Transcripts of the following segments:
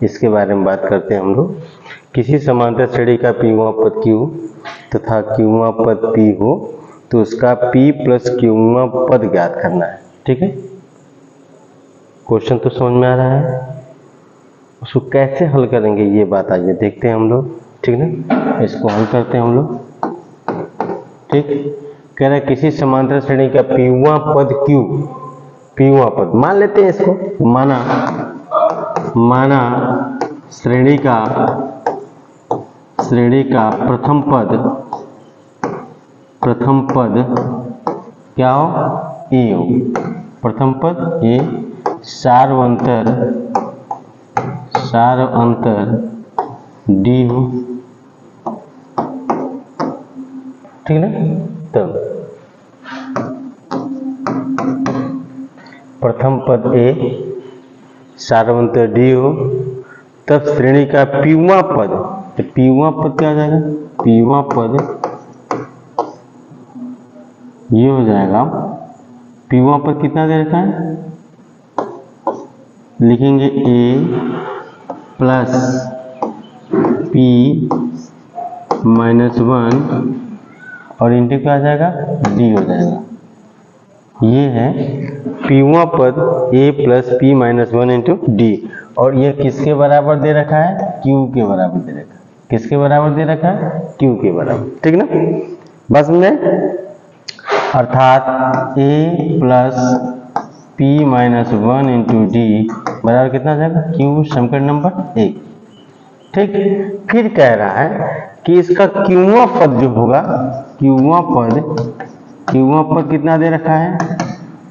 इसके बारे में बात करते हैं हम लोग। किसी समांतर श्रेणी का पीवा पद Q तथा क्यूवा पद P हो तो उसका P प्लस क्यूवा पद ज्ञात करना है। ठीक है, क्वेश्चन तो समझ में आ रहा है। उसको कैसे हल करेंगे ये बात आइए देखते हैं हम लोग। ठीक ना, इसको हल करते हैं हम लोग। ठीक, कह रहा है किसी समांतर श्रेणी का पीवा पद Q, पीवा पद मान लेते हैं इसको, माना श्रेणी का प्रथम पद क्या हो, A हो, प्रथम पद A, सार्वंतर D हो। ठीक है ना, तब प्रथम पद A सार्वंतर D हो, तब श्रेणी का पीवा पद, तो पीवा पद क्या हो जाएगा, पीवा पद ये हो जाएगा, पीवा पद कितना दे रखा है, लिखेंगे A प्लस P माइनस 1 और इंटू क्या आ जाएगा, D हो जाएगा। ये है पीवा पद A plus P minus 1 into D, और ये किसके बराबर दे रखा है, Q के बराबर दे रखा है। किसके बराबर दे रखा है, Q के बराबर। ठीक ना, बस में अर्थात A plus P minus 1 into D बराबर कितना जाएगा, Q, समीकरण नंबर 1। ठीक, फिर कह रहा है कि इसका क्यूवा पद जो होगा, क्यूवा पद कितना दे रखा है,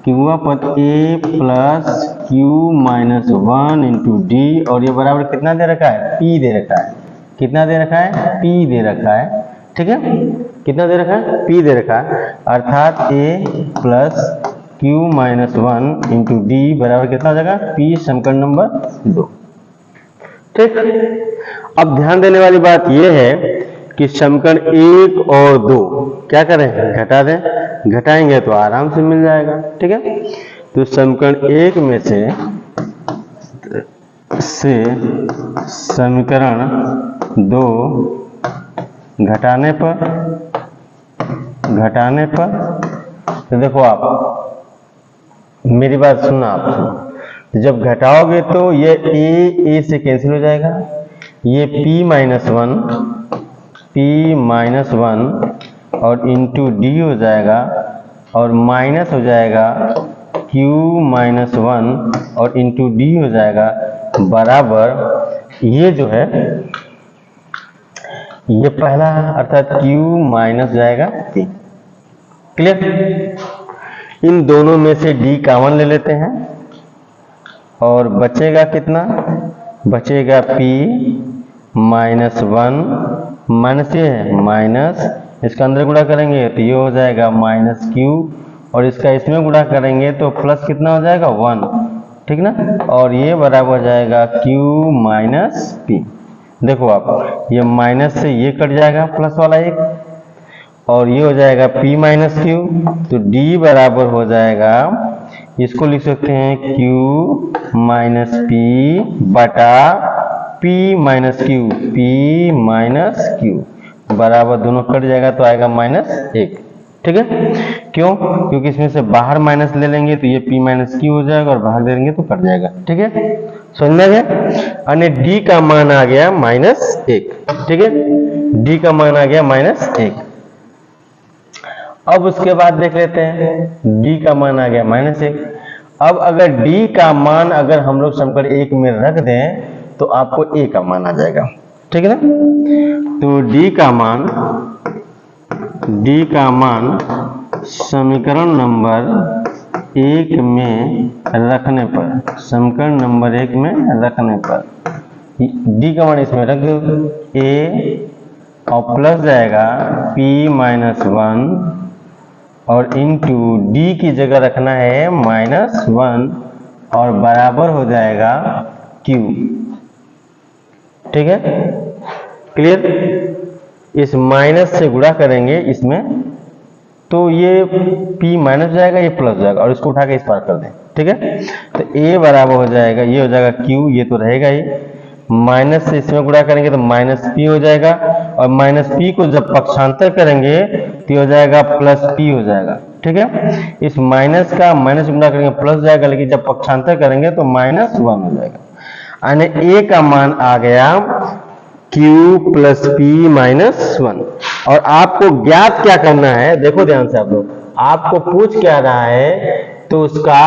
क्यूवा पद A plus Q minus 1 into D, और ये बराबर कितना दे रखा है, P दे रखा है। कितना दे रखा है, P दे रखा है। ठीक है, कितना दे रखा है, P दे रखा है, अर्थात A plus Q minus 1 into D बराबर कितना हो जाएगा, P, समीकरण नंबर 2। ठीक, अब ध्यान देने वाली बात यह है कि समीकरण 1 और 2 क्या करें, घटा दें। घटाएंगे तो आराम से मिल जाएगा। ठीक है, तो समीकरण 1 में से समीकरण 2 घटाने पर तो देखो, आप मेरी बात सुनना, आप सुनो, जब घटाओगे तो ये A से कैंसिल हो जाएगा, ये P माइनस 1 और इंटू D हो जाएगा, और माइनस हो जाएगा Q माइनस 1 और इंटू D हो जाएगा, बराबर ये जो है ये पहला अर्थात Q माइनस जाएगा 3। क्लियर, इन दोनों में से D कॉमन ले लेते हैं और बचेगा कितना, बचेगा P माइनस 1 माइनस ये है माइनस, इसका अंदर गुणा करेंगे तो ये हो जाएगा माइनस Q, और इसका इसमें गुणा करेंगे तो प्लस कितना हो जाएगा 1। ठीक ना, और ये बराबर हो जाएगा Q माइनस P। देखो आप, ये माइनस से ये कट जाएगा प्लस वाला एक, और ये हो जाएगा P माइनस Q, तो D बराबर हो जाएगा, इसको लिख सकते हैं Q माइनस P बटा P माइनस Q बराबर, दोनों कट जाएगा तो आएगा -1। ठीक है, क्यों, क्योंकि इसमें से बाहर माइनस ले लेंगे तो ये P माइनस Q हो जाएगा, और बाहर ले लेंगे तो कट जाएगा। ठीक है, समझ में आ गया। अन्य D का मान आ गया -1। ठीक है, D का मान आ गया -1। अब उसके बाद देख लेते हैं, D का मान आ गया -1। अब अगर D का मान अगर हम लोग समीकरण 1 में रख दें तो आपको A का मान आ जाएगा। ठीक है ना, तो D का मान समीकरण नंबर 1 में रखने पर, समीकरण नंबर 1 में रखने पर D का मान इसमें रख दो, A और प्लस जाएगा P माइनस 1 और इंटू D की जगह रखना है -1 और बराबर हो जाएगा Q। ठीक है, क्लियर, इस माइनस से गुणा करेंगे इसमें तो ये P माइनस जाएगा, ये प्लस जाएगा, और इसको उठा के इस पार कर दें। ठीक है, तो A बराबर हो जाएगा, ये हो जाएगा Q, ये तो रहेगा ही, माइनस से इसमें गुणा करेंगे तो माइनस पी हो जाएगा, और माइनस पी को जब पक्षांतर करेंगे तो हो जाएगा प्लस पी हो जाएगा। ठीक है, इस माइनस का माइनस गुणा करेंगे प्लस हो जाएगा, लेकिन जब पक्षांतर करेंगे तो -1 हो जाएगा। यानी ए का मान आ गया q प्लस पी -1। और आपको ज्ञात क्या करना है, देखो ध्यान से आप लोग, आपको पूछ क्या रहा है, तो उसका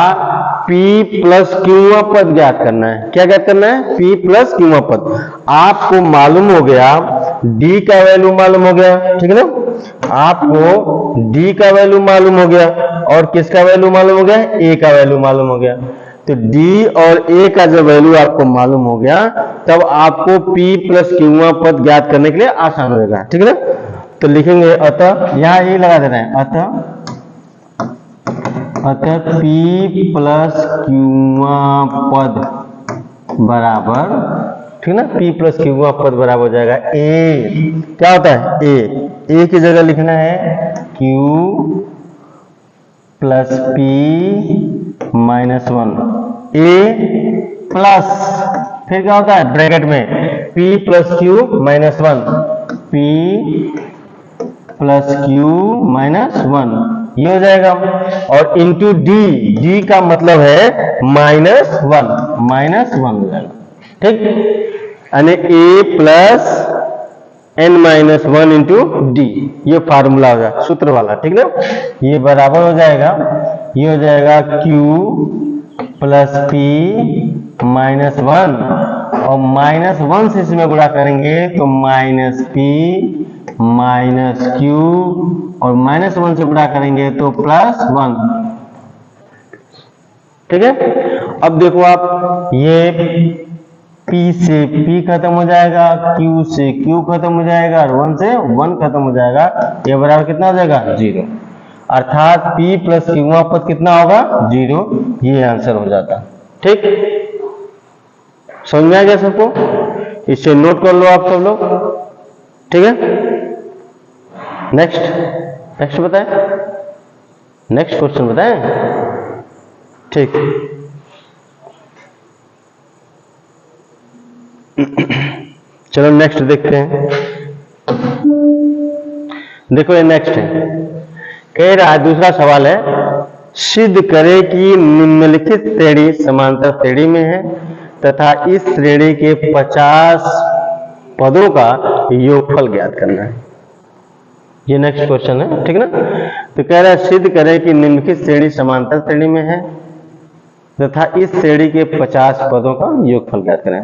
p प्लस क्यूवा पद ज्ञात करना है। क्या ज्ञात करना है? p प्लस क्यूवा पद। आपको मालूम हो गया d का वैल्यू मालूम हो गया, ठीक है ना, आपको d का वैल्यू मालूम हो गया, और किसका वैल्यू मालूम हो गया? a का वैल्यू मालूम हो गया। तो d और a का जब वैल्यू आपको मालूम हो गया, तब आपको p प्लस क्यूवा पद ज्ञात करने के लिए आसान होगा। ठीक है ना, तो लिखेंगे अतः, यहाँ ये लगा दे रहे हैं, अतः p प्लस क्यूवा पद बराबर, ठीक ना, p प्लस क्यूवा पद बराबर हो जाएगा a, क्या होता है? a की जगह लिखना है q plus p -1, a plus, फिर क्या होता है ब्रैकेट में p plus q -1, p plus q -1, ये हो जाएगा, और इंटू डी का मतलब है -1 हो जाएगा। ठीक, यानी a plus n-1 into D, ये फार्मूला हो जाएगा सूत्र वाला। ठीक ना, ये बराबर हो जाएगा, ये हो जाएगा q प्लस p -1, और -1 से इसमें गुणा करेंगे तो -p माइनस q, और -1 से गुणा करेंगे तो +1। ठीक है, अब देखो आप, ये p से p खत्म हो जाएगा, q से q खत्म हो जाएगा, और 1 से 1 खत्म हो जाएगा, ये बराबर कितना हो जाएगा? 0। अर्थात p प्लस क्यूवा पद कितना होगा? 0। ये आंसर हो जाता। ठीक, समझ में आ गया सबको? इसे नोट कर लो आप सब लोग। ठीक है, नेक्स्ट बताएं, नेक्स्ट क्वेश्चन बताएं। ठीक, चलो नेक्स्ट देखते हैं। देखो ये नेक्स्ट है, कह रहा है, दूसरा सवाल है, सिद्ध करे कि निम्नलिखित श्रेणी समांतर श्रेणी में है तथा इस श्रेणी के 50 पदों का योगफल ज्ञात करना है। ये नेक्स्ट क्वेश्चन है, ठीक ना। तो कह रहा है सिद्ध करें कि निम्नलिखित श्रेणी समांतर श्रेणी में है तथा इस श्रेणी के 50 पदों का योगफल ज्ञात करें।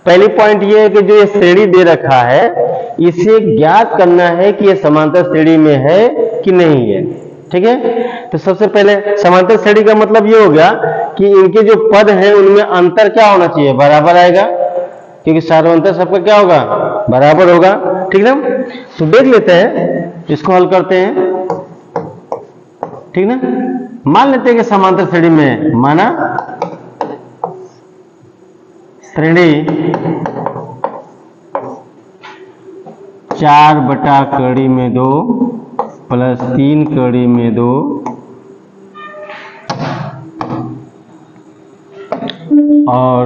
पहली पॉइंट ये है कि जो ये श्रेणी दे रखा है, इसे ज्ञात करना है कि ये समांतर श्रेणी में है कि नहीं है। ठीक है, तो सबसे पहले समांतर श्रेणी का मतलब ये हो गया कि इनके जो पद हैं उनमें अंतर क्या होना चाहिए? बराबर आएगा, क्योंकि सार्वंतर सबका क्या होगा? बराबर होगा। ठीक ना, तो देख लेते हैं, इसको हल करते हैं। ठीक ना, मान लेते हैं कि समांतर श्रेणी में, माना श्रेणी 4/2 प्लस 3/2 और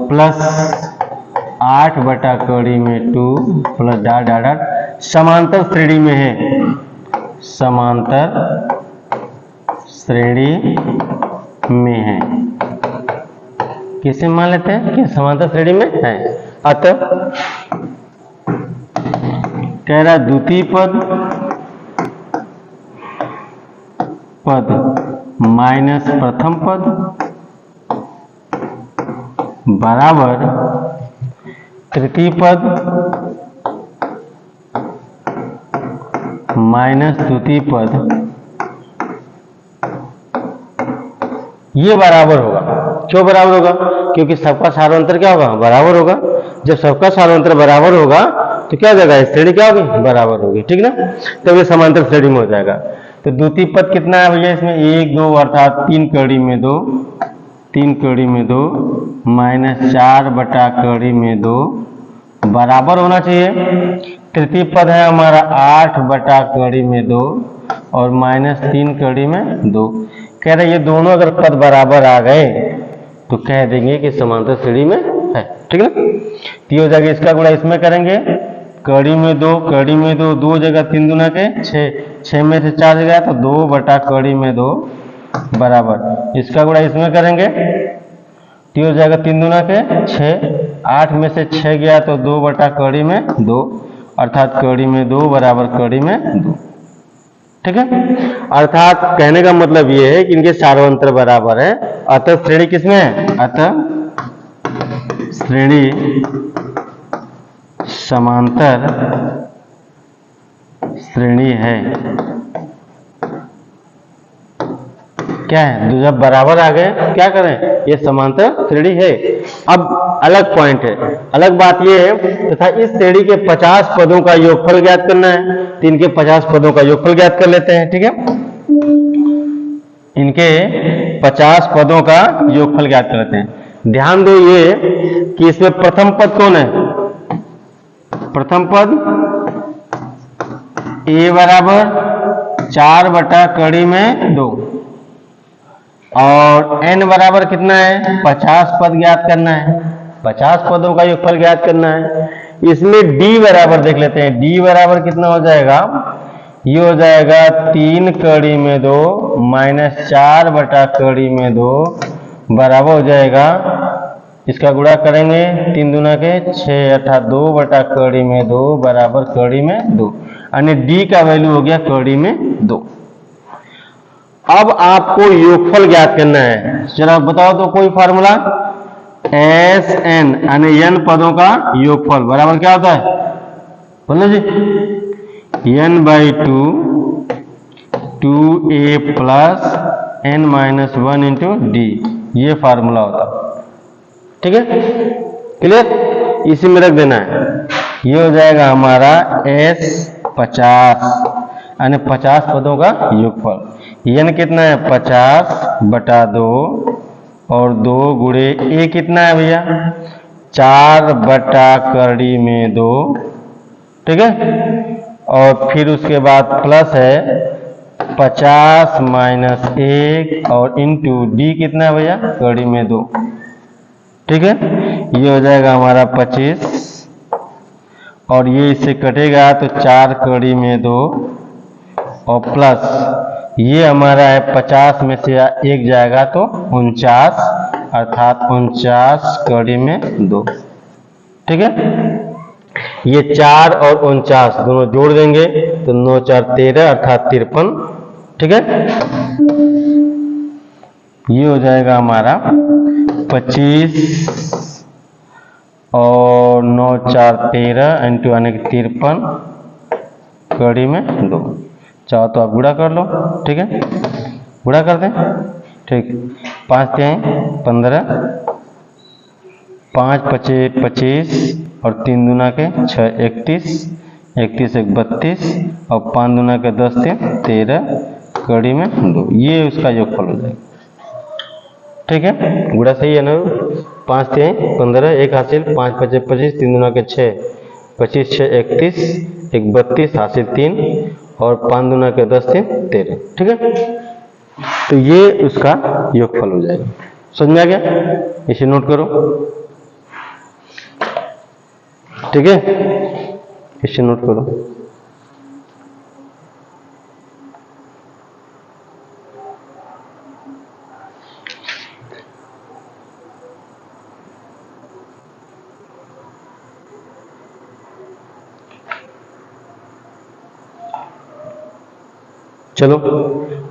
प्लस 8/2 प्लस डॉट समांतर श्रेणी में है। समांतर श्रेणी में है, किसे मान लेते हैं कि समांतर श्रेणी में है। अतः कह रहा द्वितीय पद माइनस प्रथम पद बराबर तृतीय पद माइनस द्वितीय पद, ये बराबर होगा। क्यों बराबर होगा? क्योंकि सबका सार्वंतर क्या होगा? बराबर होगा। जब सबका सार्वंतर बराबर होगा तो क्या हो जाएगा? श्रेणी क्या होगी? बराबर होगी। ठीक ना, तब ये समांतर श्रेणी में हो जाएगा। तो द्वितीय पद कितना है भैया इसमें? 1 2 अर्थात 3/2 माइनस 4/2 बराबर होना चाहिए। तृतीय पद है हमारा 8/2 और माइनस 3/2। कह रहे ये दोनों अगर पद बराबर आ गए तो कह देंगे कि समांतर श्रेणी में है, ठीक है ना। तो ये हो जाएगा, इसका गुणा इसमें करेंगे, कड़ी में 2, कड़ी में 2, 2 जगह 3 दूना के 6, 6 में से 4 गया तो 2 बटा कड़ी में 2 बराबर, इसका गुणा इसमें करेंगे तो हो जाएगा 3 दूना के 6, 8 में से 6 गया तो 2 बटा कड़ी में 2, अर्थात कड़ी में 2 बराबर कड़ी में 2, ठीक है। अर्थात कहने का मतलब ये है कि इनके सार्वंतर बराबर है, अतः श्रेणी किसमें है, अतः श्रेणी समांतर श्रेणी है। क्या है, तो जब बराबर आ गए क्या करें, ये समांतर श्रेणी है। अब अलग पॉइंट है, अलग बात ये है तथा इस श्रेणी के 50 पदों का योगफल ज्ञात करना है, तो इनके 50 पदों का योगफल ज्ञात कर लेते हैं, ठीक है। इनके 50 पदों का योगफल ज्ञात कर लेते हैं। ध्यान दो ये कि इसमें प्रथम पद कौन है, प्रथम पद a बराबर 4 बटा कड़ी में 2 और n बराबर कितना है, 50 पद ज्ञात करना है, 50 पदों का योगफल ज्ञात करना है। इसमें d बराबर देख लेते हैं, d बराबर कितना हो जाएगा, ये हो जाएगा 3 कड़ी में 2 माइनस 4 बटा कड़ी में 2 बराबर हो जाएगा, इसका गुणा करेंगे 3 दूना के 6 अर्थात 2 बटा कड़ी में 2 बराबर कड़ी में 2, यानी d का वैल्यू हो गया कड़ी में 2। अब आपको योगफल ज्ञात करना है, चलो बताओ तो कोई फार्मूला, एस एन यानी n पदों का योगफल बराबर क्या होता है, बोलो जी, n by 2 2a plus n minus 1 into D, ये फार्मूला होता है, ठीक है, क्लियर। इसी में रख देना है, ये हो जाएगा हमारा s 50 यानी 50 पदों का योगफल, n कितना है 50 बटा 2 और 2 गुणे a कितना है भैया 4 बटा कड़ी में 2, ठीक है, और फिर उसके बाद प्लस है 50 माइनस 1 और इंटू d कितना है भैया कड़ी में 2, ठीक है, ये हो जाएगा हमारा 25 और ये इससे कटेगा तो 4 कड़ी में 2 और प्लस ये हमारा है 50 में से 1 जाएगा तो 49 अर्थात 49 कड़ी में 2, ठीक है। ये 4 और 49 दोनों जोड़ देंगे तो 9 4 13 अर्थात 53, ठीक है। ये हो जाएगा हमारा 25 और 9 4 13 इंटू यानी 53 कड़ी में 2, चाहो तो आप गुणा कर लो, ठीक है, गुणा कर दें, ठीक, 5 3 15, 5 5 25 और 3 दूना के 6 31, 31 1 32 और 5 दूना के 10 3 13 कड़ी में 2, ये उसका योगफल हो जाएगा, ठीक है, गुणा सही है ना, 5 3 15 1 हासिल, 5 5 25, 3 दूना के 6 25 6 31 1 32 हासिल 3 और 5 दूना के 10 3 13, ठीक है। तो ये उसका योगफल हो जाएगा, समझ में आ गया, इसे नोट करो, ठीक है, इसे नोट करो। चलो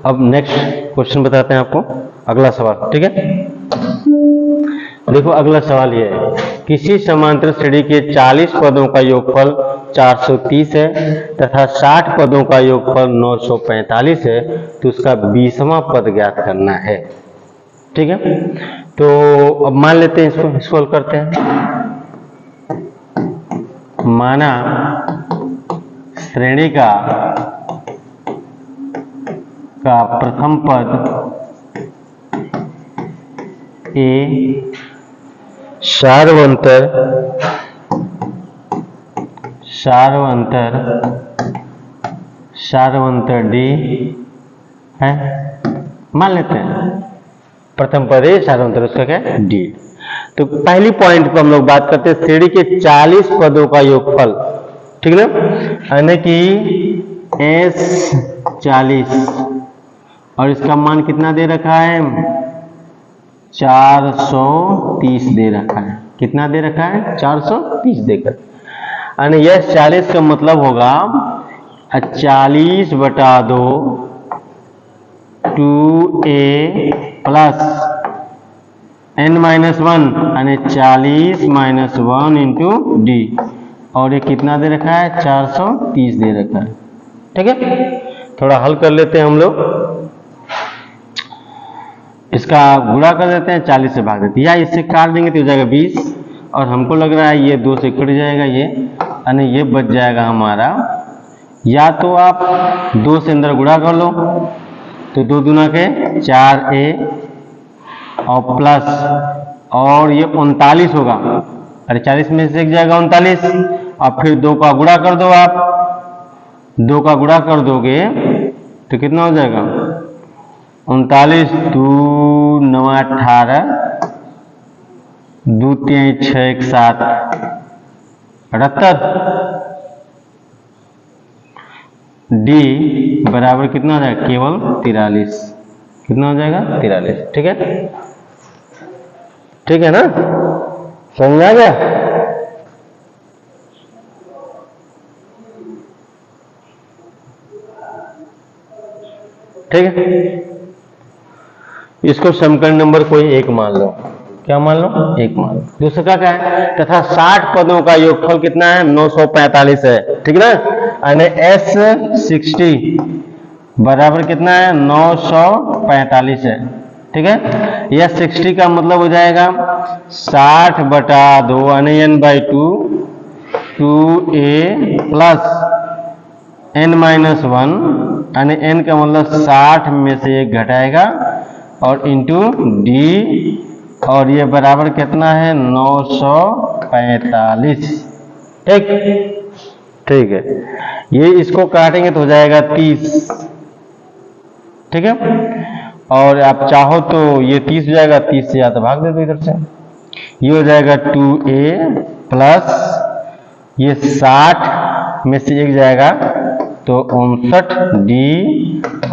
अब नेक्स्ट क्वेश्चन बताते हैं आपको, अगला सवाल, ठीक है। देखो अगला सवाल ये है, किसी समांतर श्रेणी के 40 पदों का योगफल 430 है तथा 60 पदों का योगफल 945 है, तो उसका 20वां पद ज्ञात करना है, ठीक है। तो अब मान लेते हैं, इसको सॉल्व करते हैं। माना श्रेणी का प्रथम पद ए सार्वंतर डी है, मान लेते हैं प्रथम पद ए सार्वंतर, उसका क्या है डी। तो पहली पॉइंट को हम लोग बात करते हैं श्रेणी के 40 पदों का योगफल, ठीक ना, यानी कि S 40 और इसका मान कितना दे रखा है 430 दे रखा है। कितना दे रखा है 430 देकर, यानी यह 40 का मतलब होगा 40/2 2a प्लस n-1 यानी 40 - 1 इंटू डी, और ये कितना दे रखा है 430 दे रखा है। ठीक है, थोड़ा हल कर लेते हैं हम लोग, इसका गुणा कर देते हैं 40 से भाग देते हैं, या इससे काट देंगे तो हो जाएगा 20, और हमको लग रहा है ये 2 से कट जाएगा ये, यानी ये बच जाएगा हमारा, या तो आप 2 से अंदर गुणा कर लो तो 2 दूना के 4a और प्लस, और ये 39 होगा, अरे 40 में से एक जाएगा 39, और फिर 2 का गुणा कर दो आप, 2 का गुणा कर दोगे तो कितना हो जाएगा 39 2 9 18 2 3 6 1 7 78, डी बराबर कितना हो जाएगा केवल 43, कितना हो जाएगा 43। ठीक है, ठीक है ना, समझ आ गया। ठीक है, इसको समीकरण नंबर कोई एक मान लो, क्या मान लो, एक मान लो। दूसरा क्या है, तथा 60 पदों का योगफल कितना है 945 है। ठीक ना, यानी S 60 बराबर कितना है 945 है। ठीक है, यह 60 का मतलब हो जाएगा 60/2 यानी n/2 2a प्लस n-1 यानी n का मतलब 60 में से 1 घटाएगा और इंटू डी, और ये बराबर कितना है 945। ठीक, ठीक है, ये इसको काटेंगे तो हो जाएगा 30। ठीक है, और आप चाहो तो ये 30 हो जाएगा, 30 से या तो भाग दे दो इधर से, ये हो जाएगा 2a प्लस ये 60 में से 1 जाएगा तो 59d,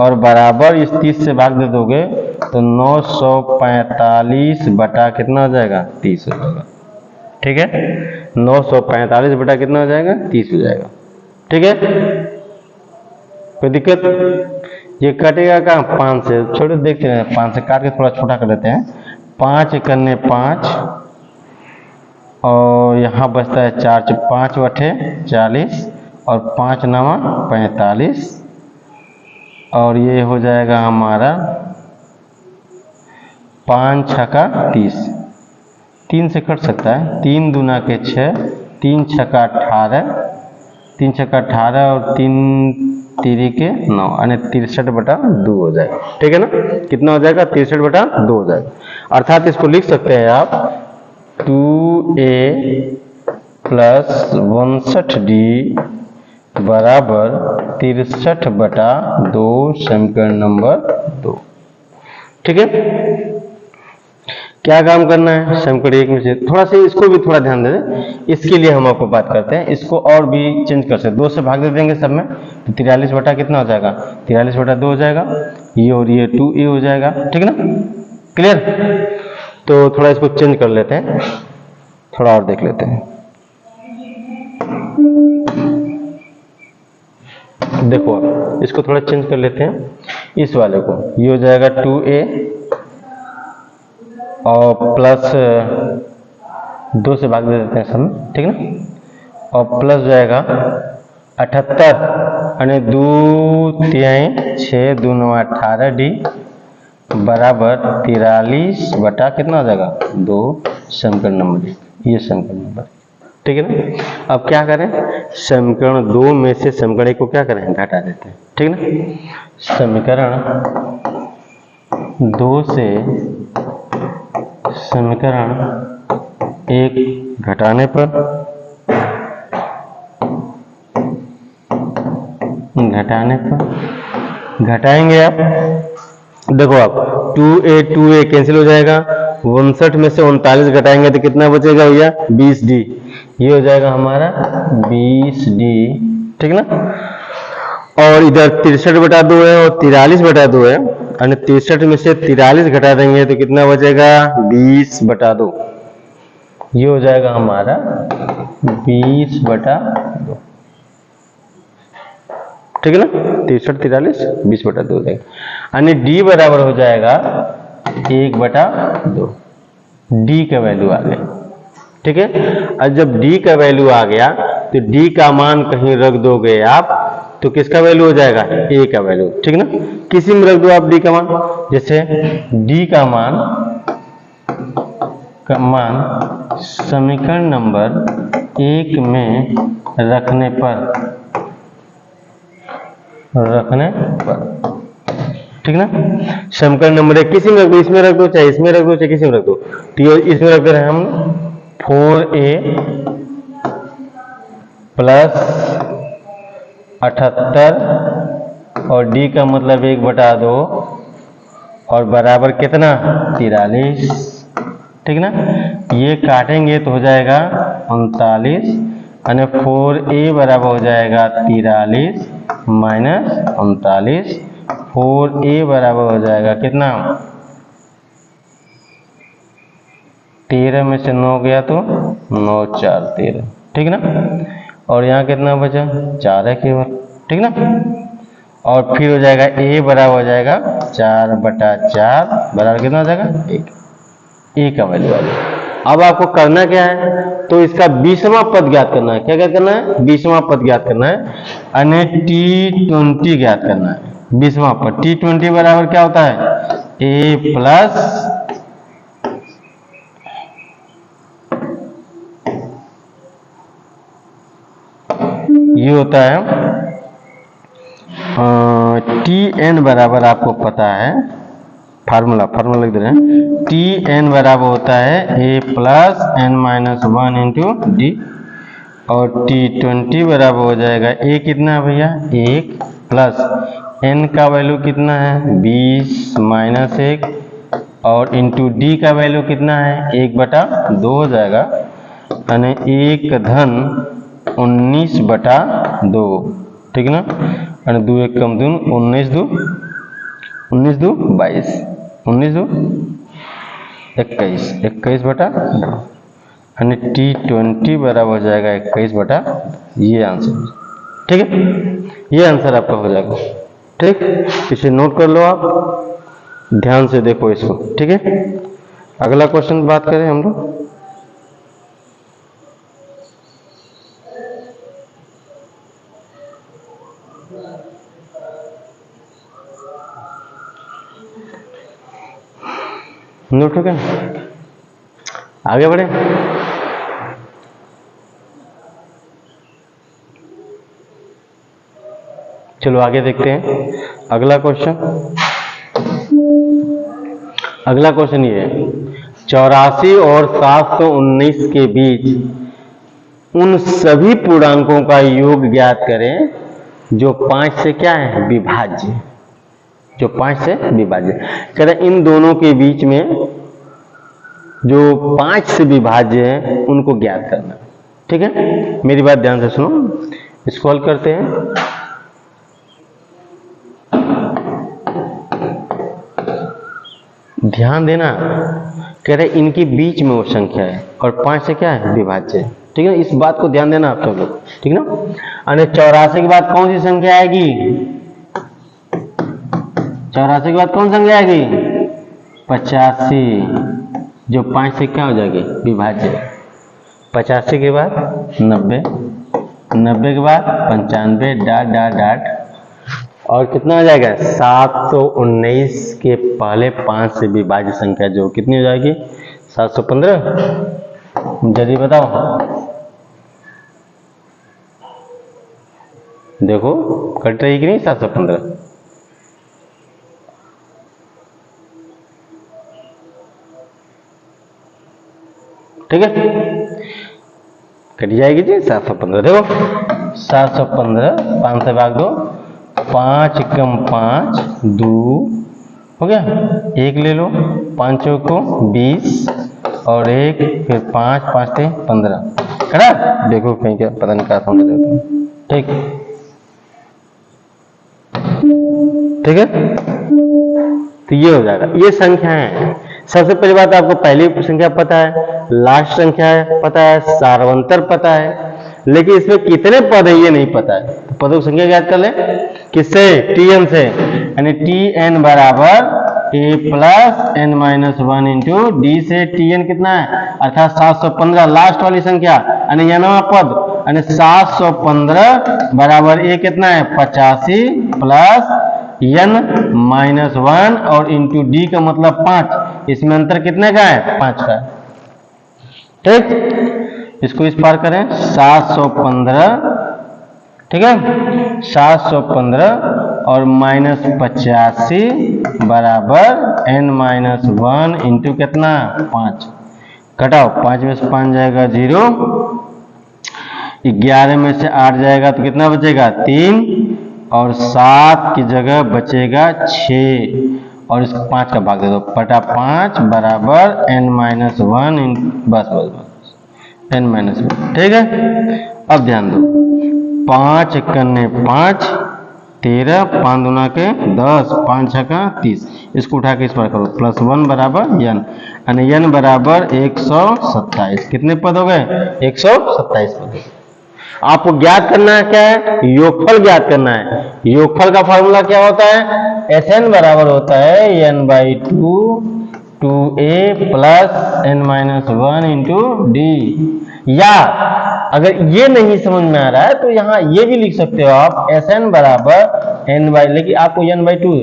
और बराबर इस 30 से भाग दे दोगे तो 945 बटा कितना हो जाएगा 30 हो जाएगा। ठीक है, 945 बटा कितना हो जाएगा 30 हो जाएगा। ठीक है, कोई दिक्कत, ये कटेगा कहाँ 5 से, छोटे देखते हैं 5 से काट के थोड़ा छोटा कर देते हैं, 5 करने 5 और यहाँ बचता है 4 5 बटे 40 और 5 9 45, और ये हो जाएगा हमारा 5 6 30, 3 से कट सकता है, 3 दूना के 6 3 6 18 3 6 18 और 3 3 के 9 यानी 63/2 हो जाएगा। ठीक है ना, कितना हो जाएगा 63/2 हो जाएगा, अर्थात इसको लिख सकते हैं आप 2a प्लस 62d बराबर 63/2 समीकरण नंबर 2। ठीक है, क्या काम करना है समीकरण 1 में से, थोड़ा सा इसको भी थोड़ा ध्यान दे दें, इसके लिए हम आपको बात करते हैं, इसको और भी चेंज कर सकते हैं, 2 से भाग दे देंगे सब में तो 43 बटा कितना हो जाएगा 43/2 हो जाएगा, ये और ये 2a हो जाएगा। ठीक है ना, क्लियर, तो थोड़ा इसको चेंज कर लेते हैं, थोड़ा और देख लेते हैं। देखो आप इसको थोड़ा चेंज कर लेते हैं, इस वाले को, ये हो जाएगा 2a और प्लस 2 से भाग दे देते हैं सब, ठीक है ना, और प्लस जाएगा 78 यानी 2 3 6 2 9 18 डी बराबर 43 बटा कितना हो जाएगा 2 समीकरण नंबर 1, ये समीकरण नंबर। ठीक है ना, अब क्या करें, समीकरण 2 में से समीकरण 1 को क्या करें घटा देते हैं। ठीक है ना, समीकरण 2 से समीकरण 1 घटाने पर घटाएंगे आप, देखो आप 2a 2a कैंसिल हो जाएगा, 59 में से 39 घटाएंगे तो कितना बचेगा भैया 20D। ये हो जाएगा हमारा 20D, ठीक ना। और इधर 63/2 है और 43/2 है, और 63 में से 43 घटा देंगे तो कितना बचेगा 20/2। ये हो जाएगा हमारा 20/2, ठीक है ना। 63 43 20/2 हो जाएगा, यानी D बराबर हो जाएगा 1/2। D का वैल्यू आ गया, ठीक है। और जब D का वैल्यू आ गया तो D का मान कहीं रख दोगे आप तो किसका वैल्यू हो जाएगा A का वैल्यू, ठीक ना। किसी में रख दो आप D का मान, जैसे D का मान समीकरण नंबर 1 में रखने पर, ठीक ना। समीकरण नंबर 1 किसी में रख दो, इसमें रख दो चाहे इसमें रख दो चाहे किसी में रख दो, तो इसमें रख दे रहे हैं हम 4A प्लस 78 और D का मतलब 1/2 और बराबर कितना 43, ठीक ना। ये काटेंगे तो हो जाएगा 39, यानी 4A बराबर हो जाएगा 43 माइनस 39, 4A बराबर हो जाएगा कितना 13 में से 9 गया तो 9 4 13, ठीक ना। और यहाँ कितना बचा 4 है केवल, ठीक ना। और फिर हो जाएगा A बराबर हो जाएगा 4/4 बराबर कितना हो जाएगा 1। A का वैल्यू आ गया। अब आपको करना क्या है, तो इसका 20वां पद ज्ञात करना है। क्या करना है 20वां पद ज्ञात करना है, यानी T20 ज्ञात करना है। 20वां पद T20 बराबर क्या होता है A प्लस ये होता है Tn बराबर आपको पता है, फार्मूला लिख दे रहे हैं। Tn बराबर होता है A plus n-1 into D, और T20 बराबर हो जाएगा A कितना है भैया 1 प्लस n का वैल्यू कितना है 20 माइनस 1 और इंटू D का वैल्यू कितना है 1/2 हो जाएगा, यानी 1 धन 19/2, ठीक ना। यानी 2 1 कम 2 19 2 22 19 2 21 21/2, यानी T20 बराबर हो जाएगा 21/2। ये आंसर, ठीक है। ये आंसर आपका हो जाएगा, ठीक। इसे नोट कर लो आप, ध्यान से देखो इसको, ठीक है। अगला क्वेश्चन बात करें हम लोग। नोट हो गया, आगे बढ़े। चलो आगे देखते हैं अगला क्वेश्चन। अगला क्वेश्चन ये है 84 और 719 के बीच उन सभी पूर्णांकों का योग ज्ञात करें जो 5 से क्या है विभाज्य, जो 5 से विभाज्य। कह रहे इन दोनों के बीच में जो 5 से विभाज्य है उनको ज्ञात करना, ठीक है। मेरी बात ध्यान से सुनो, इसको हल करते हैं। ध्यान देना, कह रहे इनके बीच में वो संख्या है और 5 से क्या है विभाज्य है, ठीक है। इस बात को ध्यान देना आप सब लोग, ठीक ना। यानी 84 के बाद कौन सी संख्या आएगी, 84 के बाद कौन संख्या आएगी 85, जो 5 से क्या हो जाएगी विभाज्य। 85 के बाद 90, 90 के बाद 95 डाट डाट डाट, और कितना आ जाएगा 719 के पहले 5 से विभाज्य संख्या जो कितनी हो जाएगी 715। जल्दी बताओ, देखो कट रही कि नहीं 715, ठीक है। कट जाएगी जी 715। देखो 715 5 से भाग दो, 5 कम 5 2 हो गया, एक ले लो, 5 चौक को 20 और एक, फिर 5 5 थे 15, है ना। देखो कहीं क्या पता नहीं क्या समझ रहे हो, ठीक ठीक है। तो ये हो जाएगा, ये संख्या है। सबसे पहली बात आपको पहली संख्या पता है, लास्ट संख्या है पता है, सार्वंतर पता है, लेकिन इसमें कितने पद है ये नहीं पता है। तो पदों की संख्या याद कर ले किससे, tn से, यानी tn बराबर a plus n minus 1 into D से। tn कितना है, अर्थात 715, लास्ट वाली संख्या यानी यनवा पद, यानी 715 बराबर a कितना है 85 प्लस n माइनस 1 और इंटू डी का मतलब 5, इसमें अंतर कितने का है 5 का, ठीक। इसको इस पार करें 715, ठीक है, 715 और माइनस 85 बराबर n माइनस 1 इंटू कितना 5, घटाओ 5 में से 5 जाएगा 0, 11 में से 8 जाएगा तो कितना बचेगा 3, और 7 की जगह बचेगा 6, और इस 5 का भाग दे दो, बटा 5 बराबर n माइनस 1, बस बस बस n माइनस 1, ठीक है। अब ध्यान दो, 5 कन्ने 5 13, 5 दूना के 10, 5 छक्का 30, इसको उठा के इस पर करो, प्लस 1 बराबर n, यानी n बराबर 127। कितने पद हो गए 127 पद। आपको ज्ञात करना है क्या है, योगफल ज्ञात करना है। योगफल का फॉर्मूला क्या होता है, Sn बराबर होता है n/2 2a plus n minus 1 into D. या अगर ये नहीं समझ में आ रहा है तो यहाँ ये भी लिख सकते हो आप, Sn बराबर n/, लेकिन आपको n/2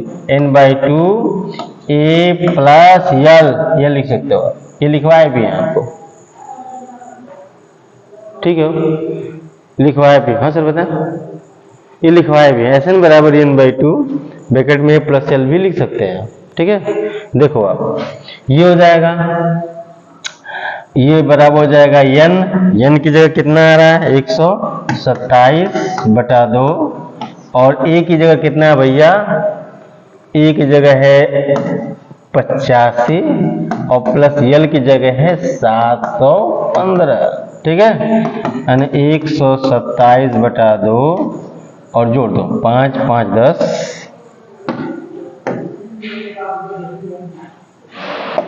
a प्लस l ये लिख सकते हो, ये लिखवाए भी हैं आपको, ठीक है, लिखवाए भी, हाँ सर बताएं, ये लिखवाए भी है। Sn बराबर n/2 ब्रैकेट में a प्लस l भी लिख सकते हैं, ठीक है। देखो आप ये हो जाएगा, ये बराबर हो जाएगा n की जगह कितना आ रहा है 127 बटा 2, और a की जगह कितना है भैया, a की जगह है 85 और प्लस l की जगह है 715, ठीक है, यानी 127 बटा 2 और जोड़ दो 5 5 10,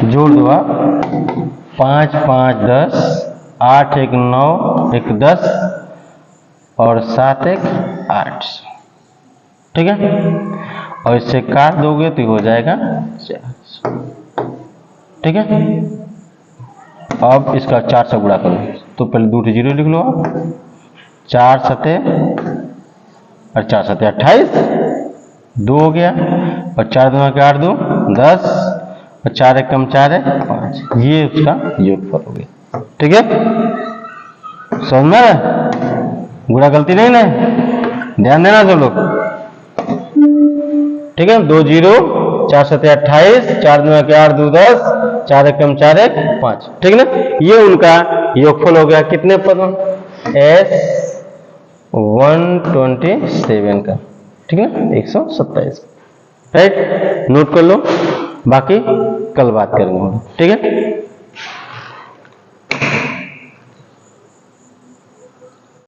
जोड़ दो आप 5 5 10, 8 1 9 1 10 और 7 1 8, ठीक है, और इससे काट दोगे तो हो जाएगा 4, ठीक है। अब इसका 4 से गुणा करो, तो पहले 2 0 लिख लो आप, 4 सते और 4 सते 28, 2 हो गया, और 4 दूना के 8 2 10, और 4 एक कम 4 है 5, ये उसका योगफल हो गया, ठीक है। समझ में, गुणा गलती नहीं ना, ध्यान देना सब लोग, ठीक है। 2 0, 4 सते 28, 4 दूना के 8 2 10, 4 एक कम 4 1 5, ठीक है ना। ये उनका योगफल हो गया कितने पदों, S 127 का, ठीक है ना, 127, राइट। नोट कर लो, बाकी कल बात करेंगे, ठीक है।